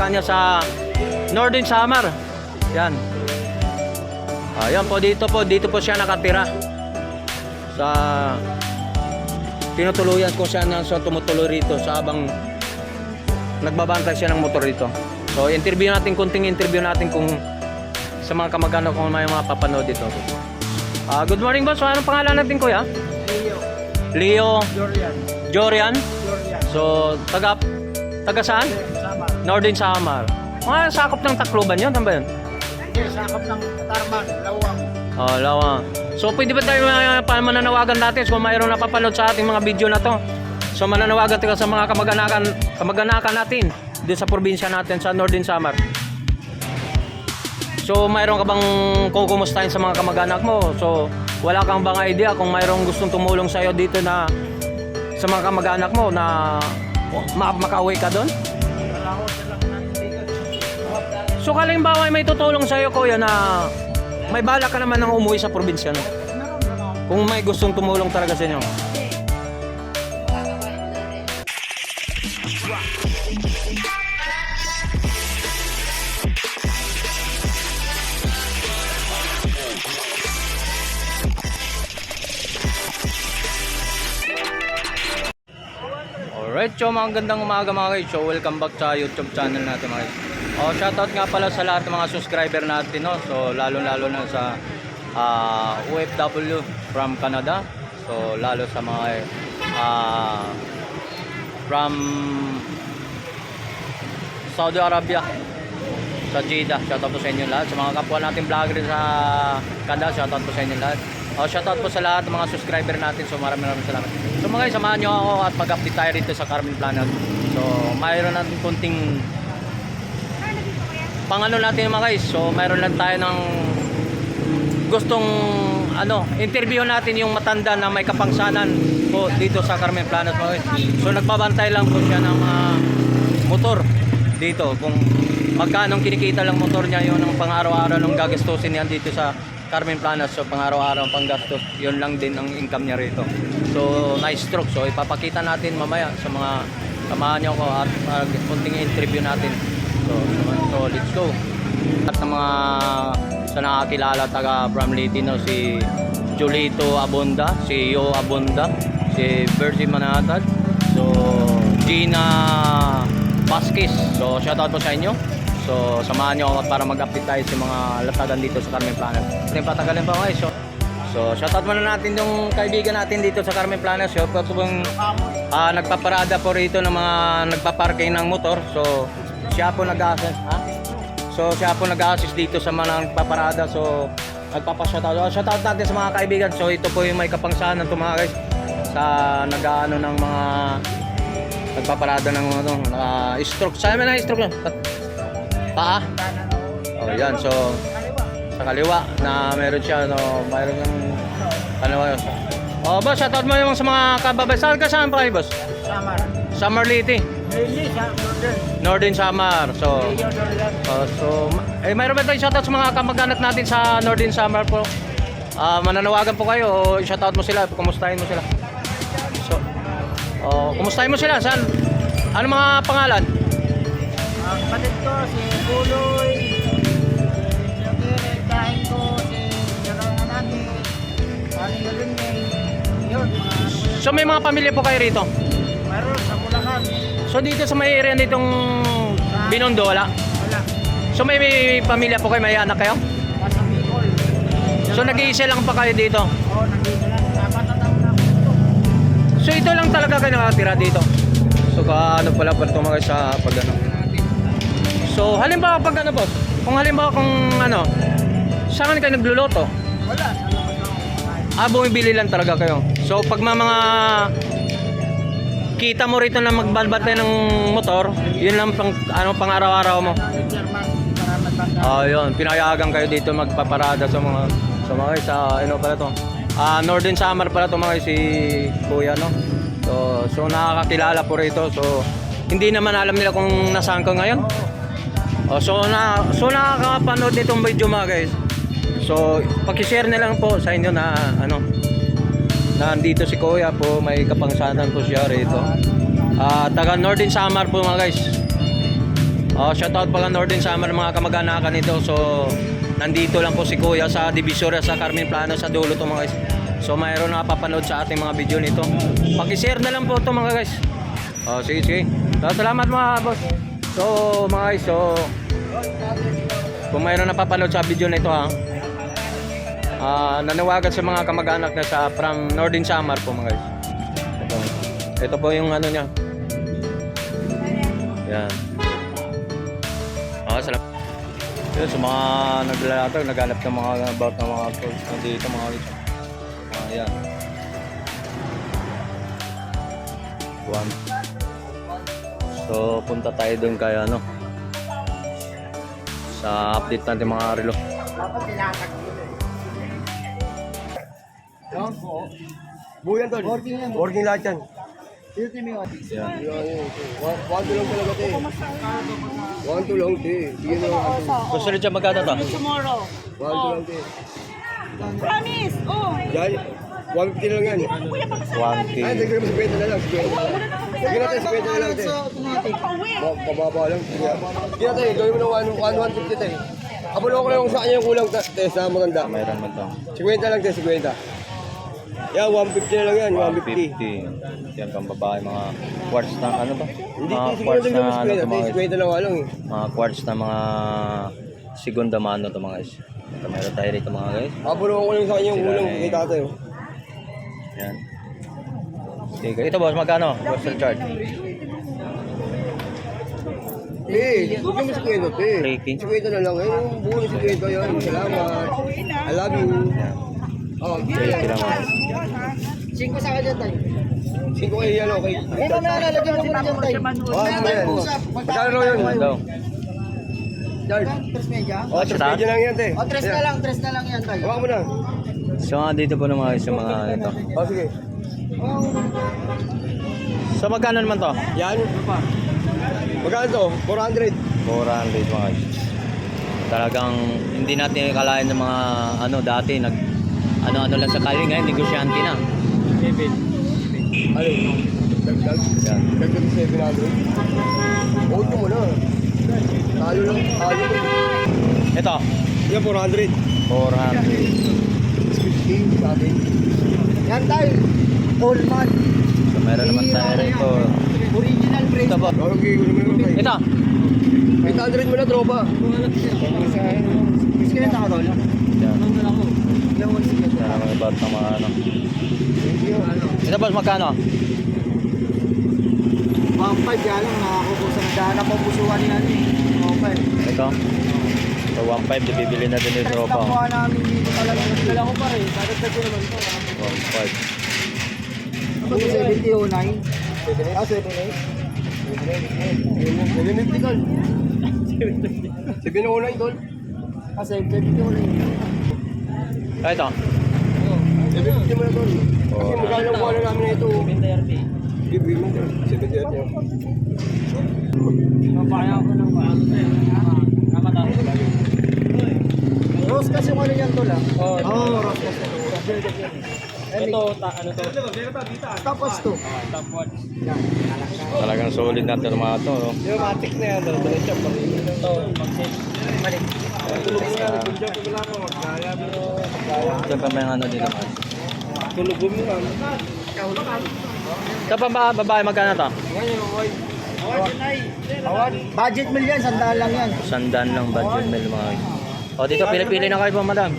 kanya sa Northern Samar. Yan. Ayan po, dito po siya nakatira. Sa tinutuluyan ko siya na sa tumutuloy rito sa habang nagbabantay siya ng motor rito. So, kunting interview natin kung sa mga kamag-anak kung may mga papanood dito. Good morning, boss. So, anong pangalan natin, kuya? Leo. Jorian. So, taga saan? Samar. Northern Samar. Mga sakop ng Tacloban yun, ano ba yun? Hindi, sakop ng Tarman, Lawang. Lawang. So, pwede ba tayo mananawagan natin kung mayroong napapanood sa ating mga video na to? So, mananawagan tayo sa mga kamag-anakan natin dito sa probinsya natin sa Northern Samar. So, mayroon ka bang kukumustahin sa mga kamag-anak mo? So, wala kang bang idea kung mayroong gustong tumulong sa'yo dito na sa mga kamag-anak mo na makauwi ka doon? So, kalimbawa may tutulong sa'yo, kuya, na may bala ka naman ng umuwi sa probinsya, no? Kung may gustong tumulong talaga sa inyo. Alright, so mga gandang umaga mga guys. So welcome back sa YouTube channel natin mga guys. Shoutout nga pala sa lahat ng mga subscriber natin, no? So lalo na sa OFW from Canada. So lalo sa mga from Saudi Arabia, sa Jeddah. Shoutout po sa inyo lahat. Sa mga kapwa natin vlogger sa Canada, shoutout po sa inyo lahat. Shoutout po sa lahat ng mga subscriber natin. So maraming salamat. So mga guys, samahan nyo ako at mag-update tayo rito sa Carmen Planas. So mayroon natin kunting pangano natin mga guys. So mayroon lang tayo ng gustong interview natin yung matanda na may kapangsanan po dito sa Carmen Planas mga guys. So nagbabantay lang po siya ng motor dito. Kung magkano kinikita lang motor niya, yun ang pang-araw-araw ng gagastusin niya dito sa Carmen Planas. So pang-araw-araw panggastos, yun lang din ang income niya rito. So nice stroke. So ipapakita natin mamaya sa mga samahan niyo ako at kunting interview natin. So let's go. At ng mga sa nakakilala taga from Litino, si Julito Abunda, si Yo Abunda, si Virgie Manatad, so Gina Vasquez. So shoutout po sa inyo. So samahan nyo ako para mag-update tayo sa mga latagan dito sa Carmen Planas. Ito yung patagalin pa guys. So shoutout muna natin yung kaibigan natin dito sa Carmen Planas. So pong nagpaparada po rito ng mga nagpaparking ng motor. So siya po nag-assist dito sa mga nagpaparada. So nagpapa-shoutout. Shoutout natin sa mga kaibigan. So ito po yung may kapangsanan to mga guys sa nag-aano ng mga nagpaparada ng stroke. Saan na stroke yan? Paa? Yan. So sa kaliwa na meron siya, mayroon yung boss, shoutout mo yung sa mga kababay. Saan pa kayo, boss? Samar. Samar Liti. Northern Samar. So mayroon ba tayong shoutout sa mga kamag-anak natin sa Northern Samar po? Mananawagan po kayo o shoutout mo sila, kumustahin mo sila. So kumustahin mo sila. Saan? Ano mga pangalan? Ang kapatid ko, si Buloy, si Jogere, kain ko, si Jolongan natin, Aling Galunyay, yun, mga... So may mga pamilya po kayo rito? Mayroon sa Bulacan. So dito sa may area ditong Binondo, wala? Wala. So may pamilya po kayo, may anak kayo? Nasa Bicol. So nag-iisa lang pa kayo dito? Oo, nandito lang. Apat na taon na ako dito. So ito lang talaga kayo nakatira dito? So ano pala tumakay sa pag So halimbawa pag boss? Kung halimbawa saan kayo nagluluto? Wala. Bumibili lang talaga kayo. So pag mga kita mo rito na magbabantay ng motor, yun lang pang araw-araw mo. Yun, pinayagan kayo dito magpaparada sa mga pala to. Northern Samar pala to mga si Kuya, no. So nakakakilala po rito. So hindi naman alam nila kung nasaan ka ngayon. So nakakapanood nitong video mga guys. So paki-share na lang po sa inyo na nandito si Kuya po, may kapangsanan po siya rito. Taga Northern Samar po mga guys. Shoutout pala Northern Summer mga kamag-anakan nito. So nandito lang po si Kuya sa Divisoria sa Carmen Plano sa dulo to mga guys. So mayroon na papanood sa ating mga video nito. Paki-share na lang po to mga guys. Sige. So, salamat mga boss. So mga guys, so kung mayroon na papanood sa video nito nanawagan sa mga kamag-anak na sa from Northern Summer po mga guys. Ito po yung ano niya. Yan. Salamat. Yun, sa mga naglalakad, naghanap ng mga about ng mga tools dito mga guys. Ayan. So punta tayo doon kay ano sa update natin mga relo. Buyan tol. Working lahat yan. Yan. One to lang talaga te. One to lang te. Sige na lang. Gusto rin dyan magkano to? Tomorrow. One to lang te. Promise. Oh. Yan. 150 lang yan. 1K. Ay, sige naman sa benta na lang. Sige na te, sa benta na lang te. Pababa lang. Sige na te, gawin mo ng 150 te. Abulo ko lang kung saan yung kulang te sa maganda. Mayroon man to. 50 lang te, 50. Yan, 150 na lang yan, 150. 150. Yan pang babae mga quartz na ano ba? Hindi, Mga siguro quartz din na yung ano to mga guys. 50 lang nga lang eh. Mga quartz na mga segunda mano to mga guys. Ito meron tayo rito mga guys. Abulo ko lang sa kanya yung Sila kulang eh. kay tatay. Yan. Sige, ito boss magkano? Postal charge. Huwag yung 50 te. 50 na lang. Eh, yung buo ng 50 yan. Salamat. I love you. Yan. Oh, 50 lang mga guys. 5 sa kanya tayo. 5 kayo yan, okay. Ito na, lalagyan mo muna dyan tayo. Magkano lang yun? Ano daw? Charge. 3 medya? Oh, 3 medyo lang yan, te. O, 3 na lang, 3 na lang yan tayo. Hawakan mo na. So dito po naman guys yung mga ito. Oh, sige. So magkano naman to? Yan. Magkano to? 400. 400 mga guys. Talagang hindi natin akalain ng mga ano dati nag ano lang sa kali ngayon negosyante na. Ano? Dagdag. Yan. Dagdag 700. Auto mo na. Talo lang. Talo lang. Ito, Yan, 400. 400. 50 sa atin. Yan tayo. Coleman. So meron naman tayo rito. Original brand. Ito po. Okay, kunin mo naman tayo. Ito. 800 mo na, tropa. Biskileta ka doon. Yan. Yung biskileta. Yan ang about ng mga ano. Ito boss magkano? 5 yan lang nakakukusa na daan ang mabusuan yan eh. Okay. Ito. So 1.5 di bibili na din yung tropa. Nakuha namin dito talaga. Nagdala ko pa rin. Dadagdag ko naman ito. 1.5. Ito 7009. 750, tol. 709, tol. 7009. Ito. 750 mo na, tol. Kasi magkano ang kuha na namin na ito. Bibigyan mo, tol. 70 yan. Mapaya ko ng Rose kasi yung ano yan tol ah. Oo, Rose kasi. Ito, ano to? Tapos to. Talagang solid natin ng mga to. No? Yung matic na yan, tol. Balik siya, pag Ito, mali. tulog mo na, tulog mo lang ako. Ito pa may ano dito. Tulog mo lang. Ito pa ba babae magkano to? Budget meal yan, 100 lang yan. 100 lang budget meal mga guys. O dito pili-pili na kayo po madam.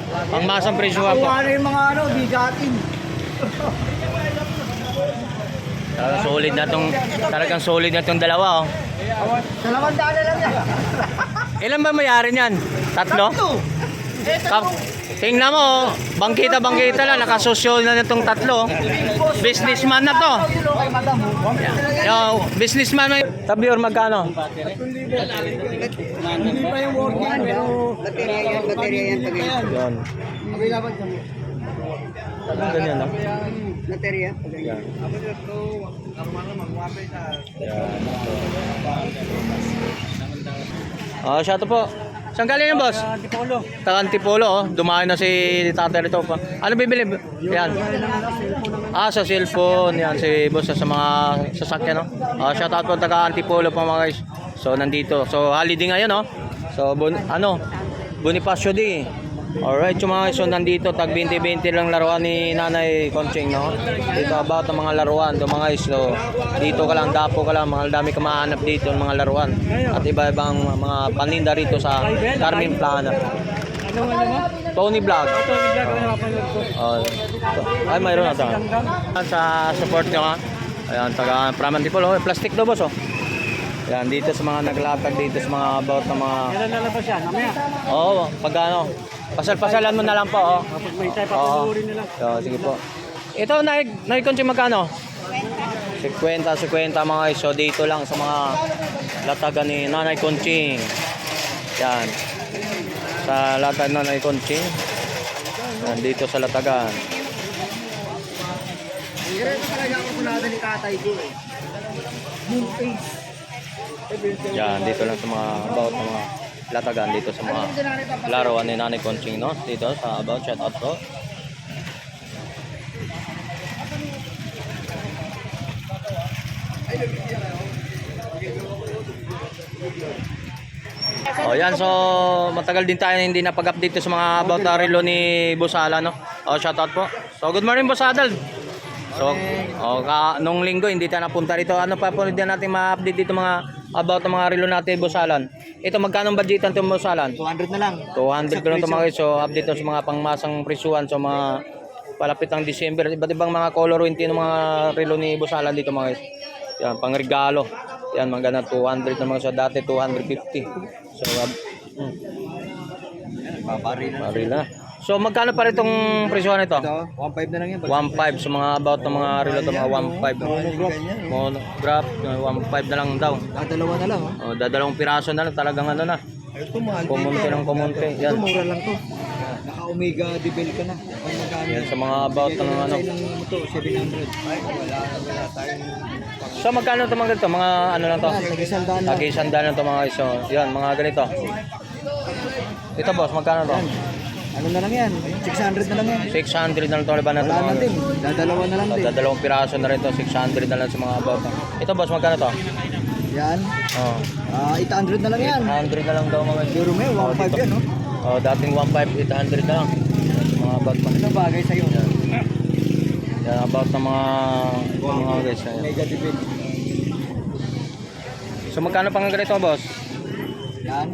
Ang masang presyo nga po. Nakuha na yung mga ano, bigatin. Talagang solid na tong dalawa oh. 200 na lang yan. Ilan ba mayari niyan? Tatlo? Tingnan mo, bangkita lang, nakasosyo na itong tatlo. Businessman na to. Kay madam. Yo, businessman na. Tabior magkano? Hindi pa yung working pero Baterya yan, Yan. available kami. Talagang ganyan no? Baterya. Yan. Ah, siya to po. Saan galing yan, boss? Antipolo. Taga Antipolo, oh. Dumayo na si tatay rito pa. Ano bibili? Yan. Sa cellphone. Yan, si boss sa mga sasakyan, no? Shout out po taga Antipolo po mga guys. So nandito. So holiday ngayon, no? So Bonifacio Day. Alright, yung mga so nandito tag 20-20 lang laruan ni Nanay Conching, no? Dito about ang mga laruan, yung mga so dito ka lang, dapo ka lang, mga dami ka mahanap dito ng mga laruan. At iba-ibang mga paninda rito sa Carmen Plana. Tony Vlog. Ay, mayroon na ito. Sa support nyo, ha? Ayan, taga Pramantipolo. Oh, plastic daw, boss, oh. Ayan, dito sa mga naglatag dito sa mga about na mga... Kailan lalabas yan? Mamaya. Oo, pag ano, pasal-pasalan mo na lang po, oh. Kapag may tayo, Oo. papanurin nila. Sige po. Ito, nai-consume magkano? 50 mga guys. So, dito lang sa mga latagan ni Nanay Conching. Yan. Sa latag na Nanay Conching. Yan, dito sa latagan. Ito talaga ako punada ni tatay ko eh. Moon face. Yan, dito lang sa mga about ng mga latagan dito sa mga laruan ni Nanay Conching, no? Dito sa about, shout out po. Oh, yan, so matagal din tayo hindi napag-update sa mga about na relo ni Boss Alan, no? Oh, shout out po. So good morning, Boss Adal. So, nung linggo hindi tayo napunta dito. Ano pa po din natin ma-update dito mga about ng mga relo natin, Boss Alan? Ito magkano budgetan to, Boss Alan? 200 na lang. 200 ko lang ito mga guys. So update to sa mga pangmasang presyuhan. So mga palapit ng December. Iba't ibang mga color winti ng mga relo ni Boss Alan dito mga guys. Yan, pang regalo. Yan, maganda 200 na mga sa dati 250. So, baril na. So magkano pa rin itong presyuhan ito? Ito, 1.5 na lang yan. 1.5 sa mga about ng mga relo to, mga 1.5. Monograph, 1.5 na lang daw. Dalawa na lang. Oh, dadalawang piraso na lang talagang ano na. Ito mahal. Kumunti ng kumunti. Ito Yan. mura lang to. Naka-Omega Debel ka na. Ang magkano? Yan sa mga about ng ano. Ito, 700. Ay, wala tayong... So magkano ito mga ganito? Mga ano lang to? Tag-100 lang. Tag-100 lang to mga iso. Yan, mga ganito. Ito boss, magkano to? Ano na lang yan? 600 na lang yan. 600 na lang to. Wala na ito. Wala na din. Dadalawa na lang din. Dadalawang piraso na rin to. 600 na lang sa mga about. Ito boss, magkano to? Yan. Oh. 800 na lang yan. 800 na lang daw mga iso. Euro may 1.5 yan, no? Oh, dating 1.5, 800 na lang. Sa mga about pa. Ano bagay sa'yo? Yan, about ng mga guys. Yan. Omega Debel. So magkano pang ganito boss? Yan.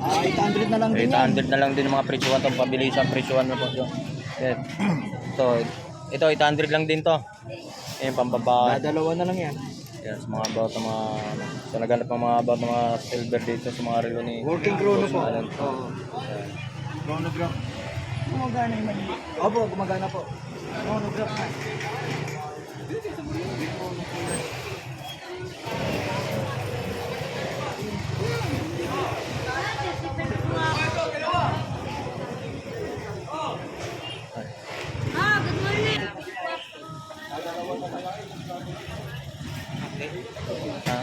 800 na lang din yan. 800 na lang din mga presyuhan to, pabilisan presyuhan na po yun. Yan. So, ito 800 lang din to. Yan, pambabae. Dalawa na lang yan. Yan, sa mga about ng mga, so naghanap ng mga about ng mga silver dito sa mga relo ni Working chrono po. Alan. Oo. Chronograph. Gumagana yung mali. Opo, gumagana po. Chronograph na. Ha?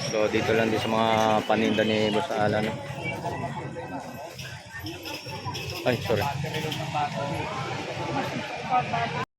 So dito lang din sa mga paninda ni Boss Alan. Ay, sorry.